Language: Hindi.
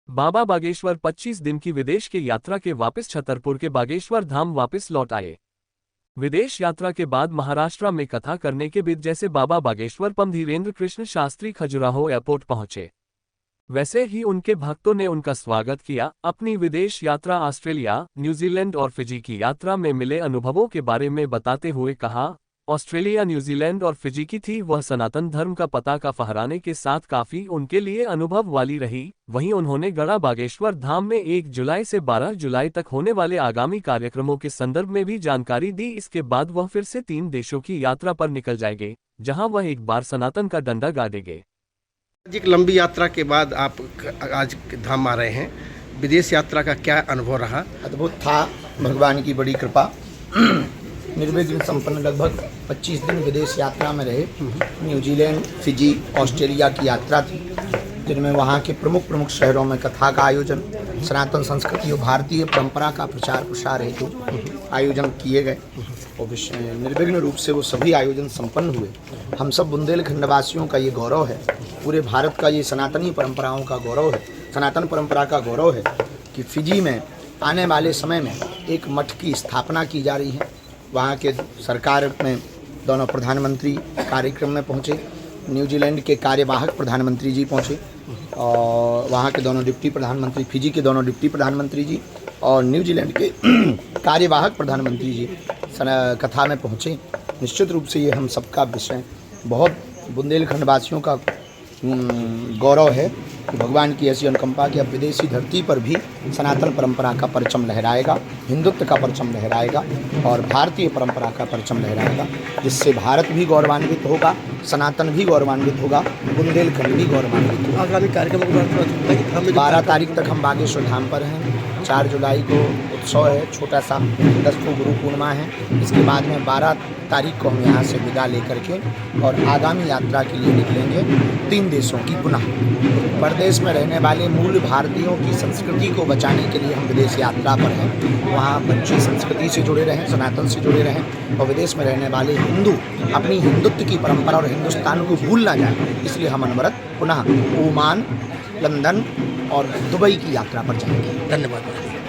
बाबा बागेश्वर 25 दिन की विदेश की यात्रा के वापस छतरपुर के बागेश्वर धाम वापस लौट आए। विदेश यात्रा के बाद महाराष्ट्र में कथा करने के बीच जैसे बाबा बागेश्वर पम धीरेन्द्र कृष्ण शास्त्री खजुराहो एयरपोर्ट पहुंचे, वैसे ही उनके भक्तों ने उनका स्वागत किया। अपनी विदेश यात्रा ऑस्ट्रेलिया, न्यूजीलैंड और फिजी की यात्रा में मिले अनुभवों के बारे में बताते हुए कहा, ऑस्ट्रेलिया, न्यूजीलैंड और फिजी की थी वह सनातन धर्म का पताका फहराने के साथ काफी उनके लिए अनुभव वाली रही। वहीं उन्होंने गड़ा बागेश्वर धाम में 1 जुलाई से 12 जुलाई तक होने वाले आगामी कार्यक्रमों के संदर्भ में भी जानकारी दी। इसके बाद वह फिर से 3 देशों की यात्रा पर निकल जाएंगे, जहां वह एक बार सनातन का डंडा गा देंगे। एक लंबी यात्रा के बाद आप आज धाम आ रहे हैं, विदेश यात्रा का क्या अनुभव रहा? अद्भुत था, भगवान की बड़ी कृपा। निर्विघ्न संपन्न लगभग 25 दिन विदेश यात्रा में रहे। न्यूजीलैंड, फिजी, ऑस्ट्रेलिया की यात्रा थी, जिनमें वहाँ के प्रमुख शहरों में कथा का आयोजन, सनातन संस्कृति और भारतीय परंपरा का प्रचार प्रसार हेतु आयोजन किए गए और निर्विघ्न रूप से वो सभी आयोजन संपन्न हुए। हम सब बुंदेलखंड वासियों का ये गौरव है, पूरे भारत का ये सनातनी परंपराओं का गौरव है, सनातन परंपरा का गौरव है कि फिजी में आने वाले समय में एक मठ की स्थापना की जा रही है। वहाँ के सरकार में दोनों प्रधानमंत्री कार्यक्रम में पहुँचे, न्यूजीलैंड के कार्यवाहक प्रधानमंत्री जी पहुँचे और वहाँ के दोनों डिप्टी प्रधानमंत्री, फिजी के दोनों डिप्टी प्रधानमंत्री जी और न्यूजीलैंड के कार्यवाहक प्रधानमंत्री जी कथा में पहुँचे। निश्चित रूप से ये हम सबका विषय बहुत बुंदेलखंड वासियों का गौरव है कि भगवान की ऐसी अनुकंपा कि अब विदेशी धरती पर भी सनातन परंपरा का परचम लहराएगा, हिंदुत्व का परचम लहराएगा और भारतीय परंपरा का परचम लहराएगा, जिससे भारत भी गौरवान्वित होगा, सनातन भी गौरवान्वित होगा, बुंदेलखंड भी गौरवान्वित होगा। आगामी कार्यक्रम 12 तारीख तक हम बागेश्वर धाम पर हैं। 4 जुलाई को उत्सव है, छोटा सा 10 को गुरु पूर्णिमा है। इसके बाद में 12 तारीख को हम यहाँ से विदा लेकर के और आगामी यात्रा के लिए निकलेंगे 3 देशों की पुनः। प्रदेश में रहने वाले मूल भारतीयों की संस्कृति को बचाने के लिए हम विदेश यात्रा पर हैं। वहाँ बच्चे संस्कृति से जुड़े रहें, सनातन से जुड़े रहें और विदेश में रहने वाले हिंदू अपनी हिंदुत्व की परंपरा और हिंदुस्तान को भूल ना जाए, इसलिए हम अनवरत पुनः ओमान, लंदन और दुबई की यात्रा पर जाएंगे। धन्यवाद।